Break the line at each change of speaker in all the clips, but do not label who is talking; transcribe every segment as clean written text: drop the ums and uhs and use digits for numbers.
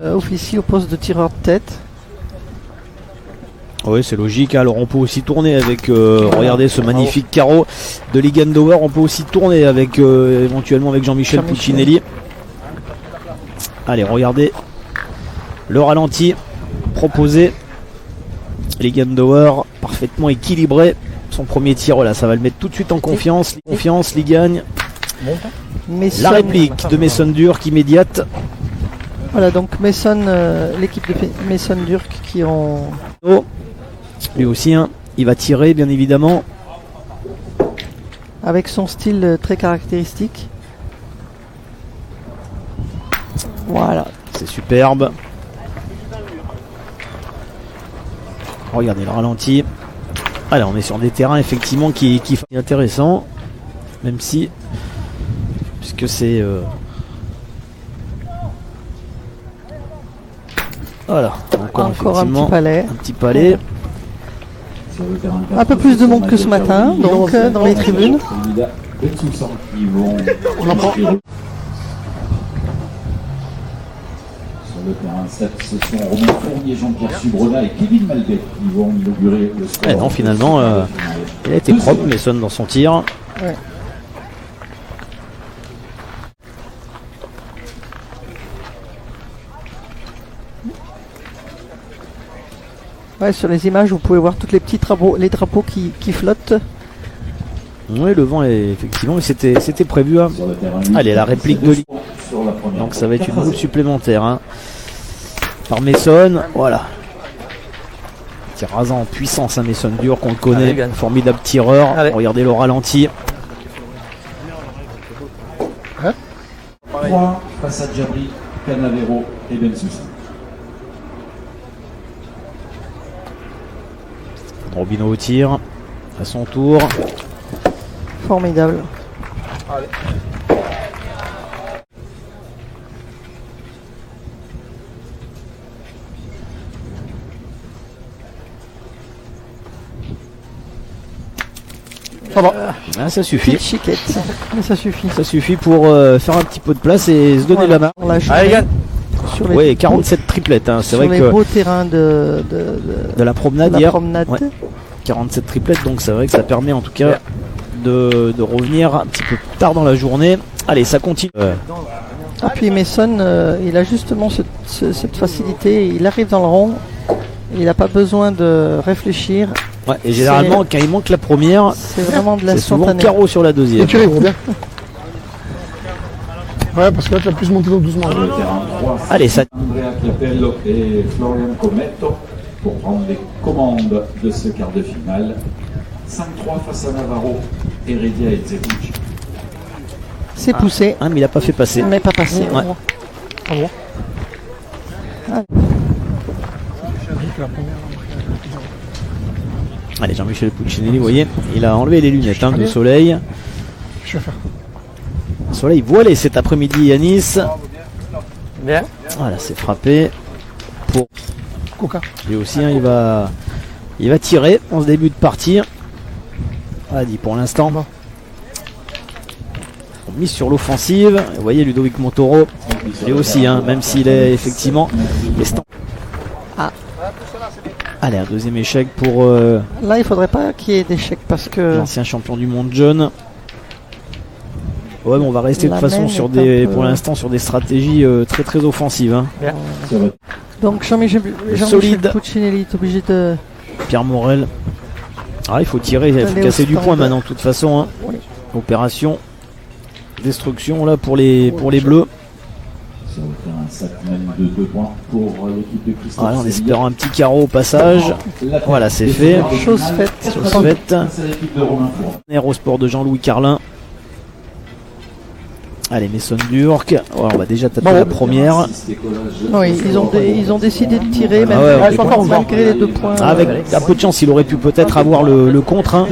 Officie au poste de tireur de tête.
Oui, c'est logique. Alors on peut aussi tourner avec, regardez ce magnifique carreau de Liegendauer. On peut aussi tourner avec, éventuellement avec Jean-Michel Puccinelli. Allez, regardez le ralenti proposé. Liegendauer parfaitement équilibré. Son premier tir, voilà, ça va le mettre tout de suite en confiance. Confiance, il gagne. La réplique de Mason-Durk immédiate.
Voilà, donc Mason, l'équipe de Mason-Durk qui ont...
Oh, lui aussi, hein, il va tirer, bien évidemment.
Avec son style très caractéristique. Voilà.
C'est superbe. Regardez le ralenti. Allez, on est sur des terrains effectivement qui sont intéressants. Même si... Puisque c'est... Voilà,
encore un petit palais.
Un petit palais.
Un peu plus de monde que ce matin, donc dans les tribunes.
On en prend. Sur le terrain 7, ce sont Romain Fournier, Jean-Pierre Subrenat et Kevin Malbec qui vont inaugurer le score.
Et non, finalement, il a été propre, Mason, dans son tir.
Ouais. Ouais, sur les images, vous pouvez voir tous les petits drapeaux, les drapeaux qui flottent.
Oui, le vent est effectivement, c'était prévu. Hein. Allez, la réplique de Lee. Donc ça va être une boule supplémentaire. Hein. Par Mason, voilà. Tir rasant en puissance, hein, Mason-Durk, qu'on le connaît. Formidable tireur.
Allez.
Regardez le ralenti.
3 face à Jabri, Canavero et Bensoussi.
Robinho au tir. À son tour.
Formidable.
Ah, ça suffit.
Petite chiquette, mais ça suffit.
Ça suffit pour faire un petit peu de place et se donner la main.
On lâche
Allez, Yann.
sur les,
Oui, 47 triplettes. Hein. C'est
sur
vrai
les
que
beaux terrains de
la promenade
la
hier.
promenade.
Ouais. 47 triplettes, donc c'est vrai que ça permet en tout cas de revenir un petit peu plus tard dans la journée. Allez, ça continue.
Ah, puis Mason, il a justement cette facilité. Il arrive dans le rond. Il n'a pas besoin de réfléchir.
Ouais, et généralement, quand il manque la première,
C'est vraiment de la
c'est souvent
spontanée.
carreau sur la deuxième.
Tu gros bien. Ouais, parce que là, tu vas plus monter donc doucement.
Sur le terrain 3,
Allez, ça.
Andrea Chiapello et Florian Cometto pour prendre les commandes de ce quart de finale. 5-3 face à Navarro, Heredia et Zerouch.
C'est poussé,
Hein, mais il n'a pas fait passer.
mais pas passé.
Ouais. Allez, Jean-Michel Puccinelli, vous voyez, il a enlevé les lunettes de soleil.
Je vais faire.
Soleil voilé cet après-midi à Nice.
Bien.
Voilà, c'est frappé. Pour
Coca.
lui aussi, hein, il va tirer en ce début de partie. Ah, dit pour l'instant. Mise sur l'offensive. Vous voyez, Ludovic Montoro, lui aussi, hein, même s'il est effectivement.
Ah.
Allez, un deuxième échec pour
Là, il faudrait pas qu'il y ait d'échec parce que
l'ancien champion du monde John. Ouais, mais on va rester de toute
La
façon
main
sur
est un
des,
peu-
pour l'instant sur des stratégies très très offensives. Hein.
donc Jean-Michel
solide.
Puccinelli est obligé de
Pierre Morel. Ah, il faut tirer, il faut
Aller
casser
au
du
stand.
point maintenant, de toute façon. Hein.
Oui.
Opération destruction là pour les bleus.
Sur le terrain 7, même de 2 points pour l'équipe de Christophe.
Voilà, en espérant un petit carreau au passage. Voilà, c'est fait.
chose faite.
Chose faite.
C'est l'équipe de Romain Fournier.
Aérosport de Jean-Louis Carlin. Allez, Mason-Durk. Voilà, on va déjà taper la première.
Oui, ils ont décidé de tirer même
Ah ouais,
malgré les 2 points.
Avec un peu de chance, il aurait pu peut-être avoir le contre. Hein.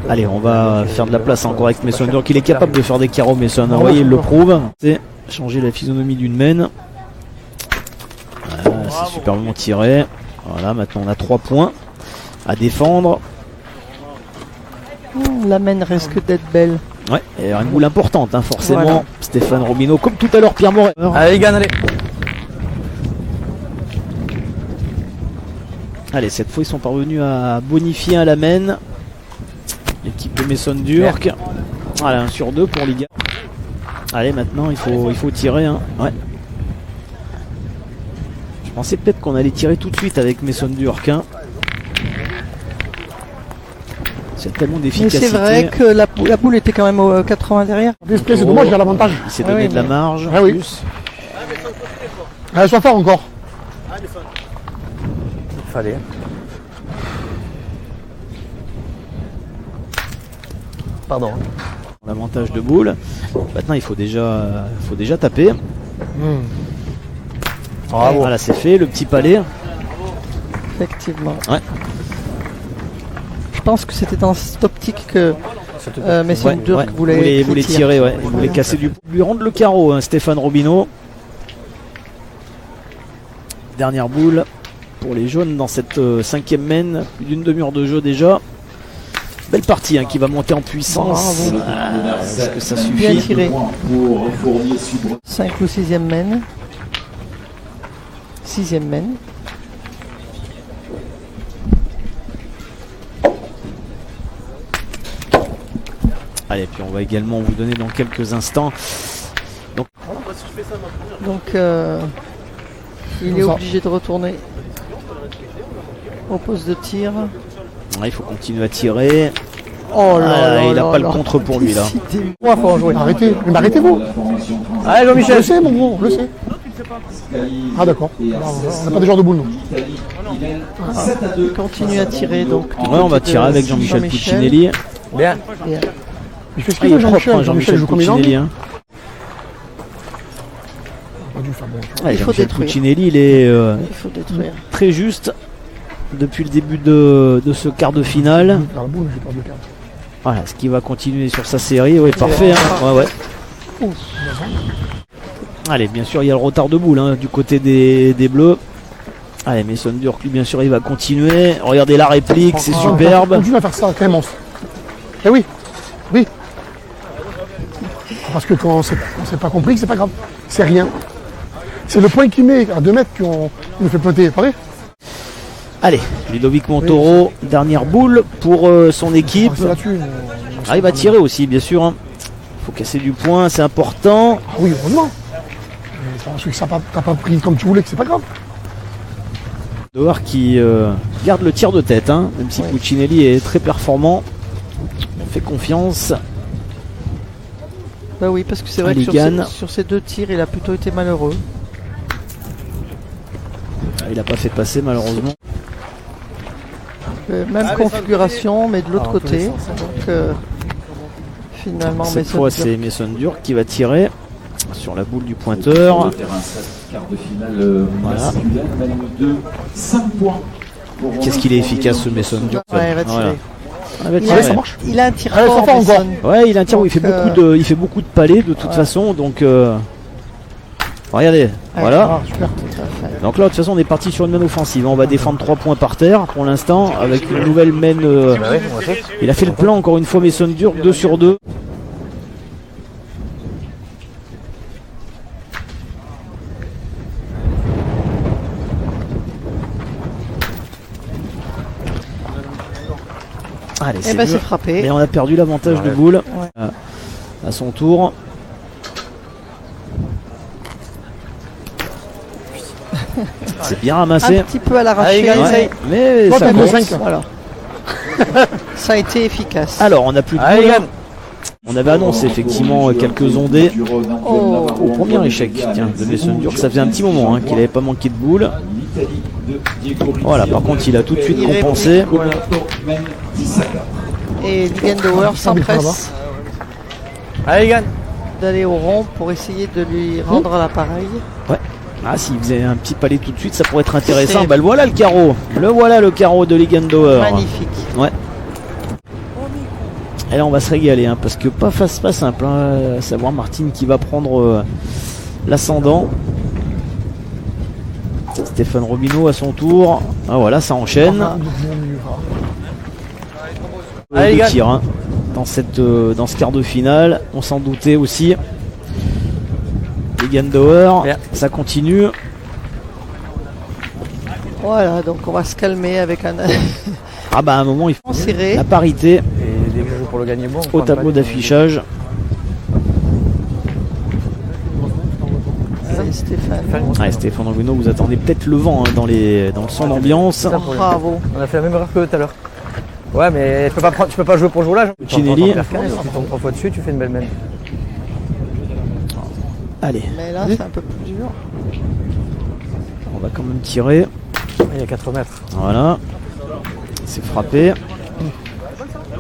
Allez, on va faire de la place encore avec Mason-Durk. Il est capable de faire des carreaux, Mason. Vous voyez, il le prouve. C'est changer la physionomie d'une main. Voilà, c'est superbement tiré. Voilà, maintenant on a 3 points à défendre.
La main risque d'être belle.
Ouais, et une boule importante, hein, forcément.
Voilà.
Stéphane Robineau, comme tout à l'heure, Pierre Moret.
Allez, Egan, allez.
Allez, cette fois, ils sont parvenus à bonifier un Lamenne. L'équipe de Maison-Durc. Voilà, 1 sur 2 pour Liga. Allez, maintenant, il faut tirer. Hein. Ouais. Je pensais peut-être qu'on allait tirer tout de suite avec Maison-Durc. Hein. C'est tellement
Mais
d'efficacité.
c'est vrai que la boule était quand même au 80 derrière.
L'esprit, c'est dommage, il y a l'avantage.
Il s'est
Ah
donné
oui,
de la
mais-
marge.
Ah oui.
Plus.
Allez, sois fort encore.
Fallait. Pardon.
L'avantage de boule. Maintenant, il faut déjà taper.
Bravo.
Voilà, c'est fait. Le petit palais.
Effectivement.
Ouais.
Je pense que c'était dans cette optique que Maison-Durc
Ouais,
voulait
voulait
tirer.
tirer, ouais. Il voulait casser du lui rendre le carreau, hein, Stéphane Robineau. Dernière boule pour les jaunes dans cette 5e main. Plus d'une demi-heure de jeu déjà. Belle partie hein, qui va monter en puissance.
Bravo.
Est-ce que ça
Bien
suffit?
tiré.
Pour Fournier-Subreau.
5 ou 6e main. 6e main.
Allez, puis on va également vous donner dans quelques instants.
Donc il est
Comme ça.
obligé de retourner au poste de tir.
Ouais, il faut continuer à tirer.
Oh là
Ah,
là
il n'a
là
pas
là.
le contre pour lui là.
Décidément, faut en jouer.
Arrêtez. Mais arrêtez-vous.
La formation française.
Allez,
Je
Jean-Michel.
le sais, mon gros, je le sais. Ah, d'accord.
Et
Alors, on n'a pas des genres de boules, nous.
Italie, il est 7-2.
Continue à tirer donc.
Ouais, on va tirer avec Jean-Michel Puccinelli.
Bien.
Bien.
Il fait ce
Ah,
qu'il
il
veut,
est propre,
Jean-Michel.
hein,
Jean-Michel joue comme il a envie.
Puccinelli. Hein.
On a dû faire bon.
Ouais,
Il faut
Jean-Michel
détruire.
Puccinelli, il est
Il faut détruire.
très juste depuis le début de ce quart de finale.
Dans la boule, j'ai peur de perdre.
Voilà, ce qui va continuer sur sa série. Ouais, parfait. Hein. Ouais, ouais. Allez, bien sûr, il y a le retard de boule hein, du côté des Bleus. Allez, Maison-Durc, lui, bien sûr, il va continuer. Regardez la réplique, c'est superbe.
Continue à faire ça, Clémence. Eh oui, oui. Parce que quand on s'est pas compris, c'est pas grave. C'est rien. C'est le point qu'il met à 2 mètres qu'on nous fait pointer. Pareil.
Allez, Ludovic Montoro, dernière boule pour son équipe.
C'est là-dessus.
Ah, il va tirer aussi, bien sûr. Hein. Faut casser du point, c'est important.
Ah oui, heureusement. Mais c'est parce que ça t'as pas pris comme tu voulais que c'est pas grave.
Dehors qui garde le tir de tête, hein, même si Puccinelli est très performant. On fait confiance.
Bah oui, parce que c'est vrai que
Ligan.
sur ces 2 tirs, il a plutôt été malheureux.
Il n'a pas fait passer malheureusement.
Même configuration, mais de l'autre côté. Donc finalement,
Cette fois c'est Maison-Durc qui va tirer sur la boule du pointeur.
Le terrain 7, quart de finale
Voilà.
masculin, mène de 5 points.
Qu'est-ce qu'il est efficace ce Maison-Durc.
Ouais, il va tirer.
Voilà. Ah, il va
Il
tirer.
a,
ça marche.
il a un tir
Allez,
fort,
ça va encore.
Mason.
Ouais, il a un tir où il fait
Donc,
il fait beaucoup de palais de toute façon, donc regardez,
Ouais.
voilà.
Ah, super.
Tout à fait.
Donc là, de toute façon, on est parti sur une main offensive. On va défendre 3 points par terre pour l'instant avec une nouvelle main.
Bah oui, on va faire.
Il a fait le plan encore une fois, Maison-Durc, 2 sur 2. Allez,
Et
c'est
ben
mieux.
c'est frappé.
Mais on a perdu l'avantage de
Ouais.
boule
Ouais.
à son tour. C'est bien ramassé.
Un petit peu à l'arraché.
Allez, Gaël,
Ouais.
essaye.
Mais
Toi,
ça
t'as
compte.
2-5.
Voilà. Ça a été efficace.
Alors, on n'a plus de
Allez,
boule.
Egan.
On avait annoncé effectivement quelques ondées.
Oh,
Au premier échec tiens, de Maison-Durc, ça faisait un petit moment hein, qu'il n'avait pas manqué de boule. Voilà, par contre, il a tout de suite
Il
compensé.
Et Ligendauer s'empresse
Allez, Egan.
d'aller au rond pour essayer de lui rendre l'appareil.
Ah, s'il faisait un petit palais tout de suite, ça pourrait être intéressant.
C'est-
Bah, le voilà le carreau. Le voilà le carreau de Ligendauer.
Magnifique.
Et là, on va se régaler, hein, parce que pas simple. Hein, à savoir Martine qui va prendre l'ascendant. Stéphane Robineau à son tour. Ah voilà, ça enchaîne.
Ah,
Allez,
Deux
Egan.
tirs, hein. dans ce quart de finale. On s'en doutait aussi. Legandauer,
Bien.
ça continue.
Voilà, donc on va se calmer avec un
Ah bah à un moment il faut
serré.
la parité
Et des jeux pour le gagner bon.
au tableau d'affichage.
Allez, Stéphane.
Ouais, Stéphane Bruno, vous attendez peut-être le vent hein, dans le son d'ambiance.
Bravo.
On a fait la même erreur que tout à l'heure. Ouais, mais tu peux pas jouer pour le jour là.
Puccinelli.
Tu tombes 3 fois dessus, tu fais une belle main.
Allez,
Mais là, c'est un peu plus dur.
on va quand même tirer.
Il y a 4 mètres.
Voilà. C'est frappé.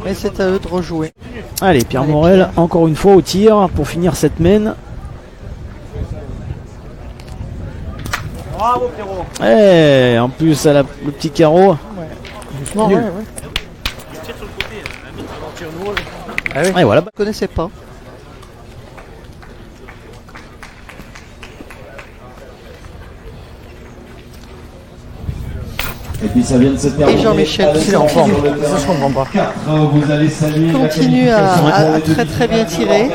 Mais c'est à eux de rejouer.
Allez, Pierre
Allez,
Morel,
Pierre.
encore une fois au tir pour finir cette main.
Bravo Pierrot.
Eh, en plus à le petit carreau.
Doucement, ouais, ouais.
Ah oui.
Et voilà.
Je ne connaissais pas.
Et puis ça vient de se terminer.
Et Jean-Michel,
à
il est en
l'instant
forme.
sur le
Ça, je
terrain.
comprends pas.
4, vous allez saluer
Continue à très très bien tirer.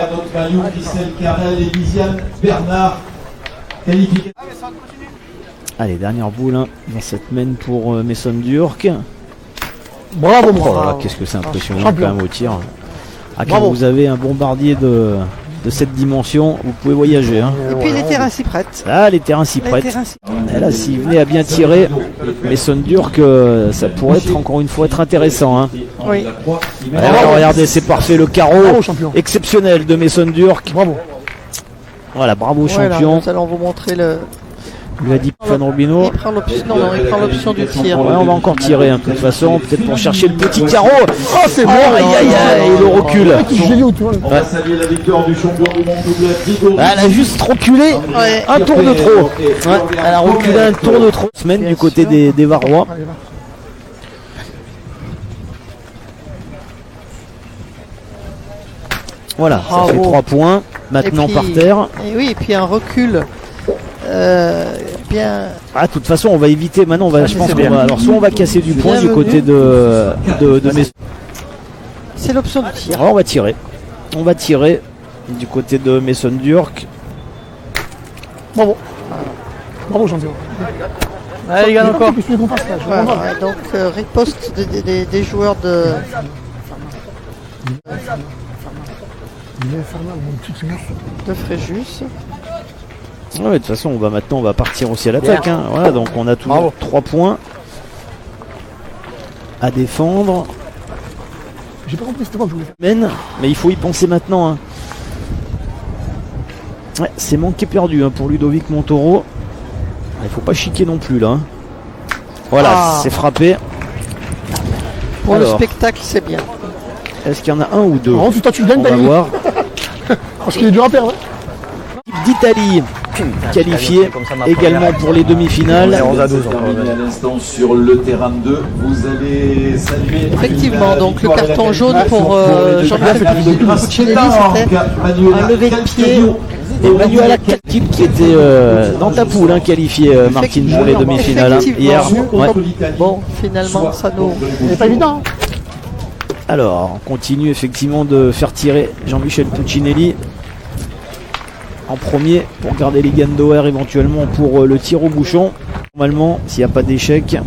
Christelle Carrel et Lisiane Bernard. Qualification.
Allez, dernière boule hein, dans cette main pour Mason Durk.
Bravo, mon
Oh là là,
Bravo.
qu'est-ce que c'est impressionnant
Champion.
quand même au tir. Ah, quand
Bravo.
vous avez un bombardier de cette dimension, vous pouvez voyager. Hein.
Et puis les terrains s'y prêtent.
Là, les terrains s'y
Les
prêtent.
terrains s'y
Et là, s'il venait à bien tirer, Mason Durk, ça pourrait être encore une fois être intéressant. Hein.
Oui.
Alors, regardez, c'est parfait, le carreau
Bravo, champion.
exceptionnel de Mason Durk.
Bravo.
Voilà, bravo
Voilà,
champion.
nous allons vous montrer le.
Lui a dit Stéphane Robino.
Il prend l'option. Non, non, il prend l'option du tir.
Ouais, on va encore tirer hein, de toute façon, peut-être pour chercher le petit carreau.
Oh, c'est bon.
Aïe aïe aïe, le recul.
J'ai dit où tu vois.
On va saluer la victoire du champion du monde double Grigori.
Ah, elle a juste reculé
Ouais.
un tour de trop. Ouais, elle a reculé un tour de trop. Semaine du côté des Varois.
Allez, va.
Voilà, ça
Bravo.
fait 3 points. Maintenant
Et puis-
par terre.
Et oui, et puis un recul. Bien.
Ah, de toute façon, on va éviter. Maintenant, je pense qu'on va. Alors, soit on va casser du point du
Bienvenue.
côté de Mason.
C'est l'option du tir.
Alors, on va tirer. On va tirer du côté de Mason Durk.
Bravo. Bravo, champion.
Allez, les gars, encore.
Qu'est-ce que tu veux qu'on fasse là? Je
Voilà,
comprends pas.
donc riposte des joueurs de.
Il est infernal, mon petit Seigneur.
de Fréjus.
Ouais, de toute façon, on va partir aussi à l'attaque. Hein. Voilà, donc on a toujours
Bravo.
3 points à défendre.
J'ai pas compris, c'était quoi que je voulais faire.
Mais il faut y penser maintenant. Hein. Ouais, c'est manqué perdu hein, pour Ludovic Montoro. Il faut pas chiquer non plus là. Hein. Voilà,
Ah.
c'est frappé.
Pour le
Alors.
spectacle, c'est bien.
Est-ce qu'il y en a un ou deux?
Non, toi, tu
On
gagnes,
va
Dani.
voir.
Parce qu'il est dur à perdre.
D'Italie qualifié
Comme ça, ma
également
première.
pour les demi-finales.
On est 11 à 12.
Terminé à l'instant sur le terrain 2. Vous allez saluer.
Effectivement,
la
donc le
victoire et la
carton jaune
qualification
pour
les
Jean-Michel
demi-finales.
Puccinelli, c'était
Manuela
un lever de pied.
Calcadio.
Et Manuela Calcip qui était dans ta poule hein, qualifié Martine pour les demi-finales hein, hier. Ouais.
Bon, finalement, ça nous.
C'est pas évident.
Alors, on continue effectivement de faire tirer Jean-Michel Puccinelli en premier pour garder les Legandauer éventuellement pour le tir au bouchon. Normalement, s'il n'y a pas d'échec.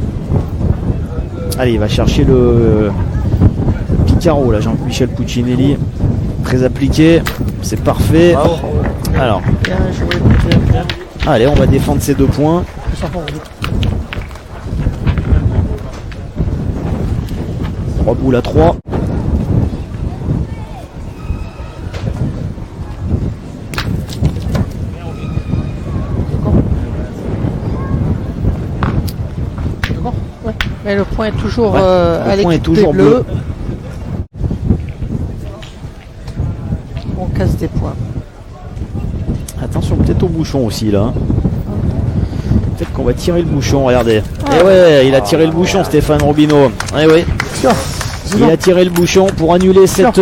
Allez, il va chercher le Picaro là, Jean-Michel Puccinelli. Très appliqué, c'est parfait. Alors,
Bien joué, bien, bien.
allez, on va défendre ces 2 points.
C'est sympa, on dit.
3 boules à 3.
Mais le point est toujours
Ouais,
à
le point est
l'équipe
toujours
des Bleus.
bleu.
On casse des points.
Attention peut-être au bouchon aussi là. Peut-être qu'on va tirer le bouchon, regardez. Eh ouais, il a tiré le bouchon Stéphane Robino. Eh oui,
Tiens,
il a tiré le bouchon pour annuler cette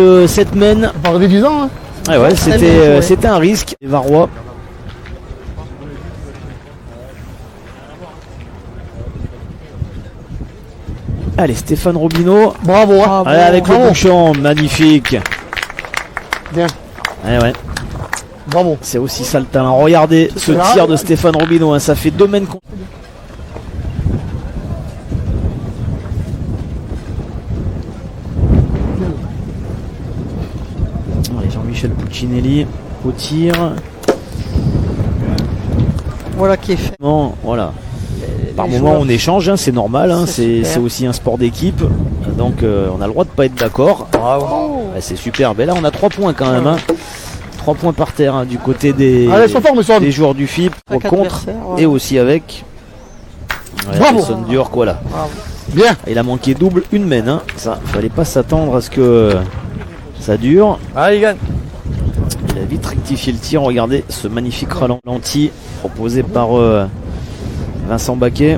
main.
on parle des 10 ans, hein.
Eh ouais,
Très bien
c'était
joué.
c'était un risque. Les Varois. Allez, Stéphane Robineau.
Bravo, hein.
Allez, avec le
Bravo.
bouchon, magnifique.
Bien,
Ouais.
bravo.
C'est aussi ça le talent. Regardez ce
là.
tir de Stéphane Robineau, hein, ça fait 2 mènes. Allez, Jean-Michel Puccinelli au tir.
Voilà qui est fait.
Bon, voilà. Par
Les
moment
joueurs-
on échange, hein, c'est normal, hein,
C'est
c'est
super.
aussi un sport d'équipe. Donc on a le droit de pas être d'accord.
Bravo.
Ouais, c'est super. Mais là on a 3 points quand même. 3 points par terre hein, du côté des,
Allez, sois fort, Messon.
des joueurs du FIP
Avec
contre
adversaire, ouais.
et aussi avec. Ouais,
Bravo.
Jason Dior, voilà.
Bien.
Il a manqué double, une mène. Hein. Ça, fallait pas s'attendre à ce que ça dure.
Allez, il gagne.
Il a vite rectifié le tir. Regardez ce magnifique ralenti proposé par Vincent Baquet.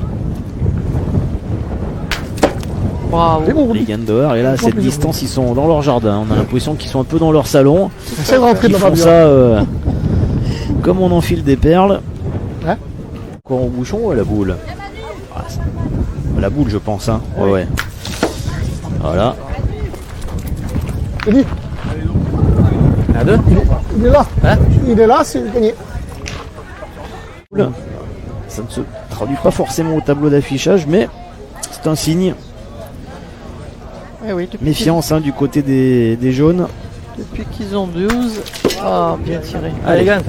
Bravo.
C'est bon,
Les
Roby.
Gandor. Et là, à cette distance, ils sont dans leur jardin. On a l'impression qu'ils sont un peu dans leur salon.
Essaie de rentrer
Ils
de
font
là-bas.
ça comme on enfile des perles.
Ouais.
Encore au bouchon ou à la boule? Ah, à la boule, je pense. Hein. Ouais. Voilà.
Je dis,
Il y en a deux.
il est là.
Hein?
Il est là, c'est gagné.
Ça ne se traduit pas forcément au tableau d'affichage, mais c'est un signe.
Eh oui, depuis
Méfiance hein, du côté des jaunes.
depuis qu'ils ont 12. Ah, bien tiré.
Allez, il gagne.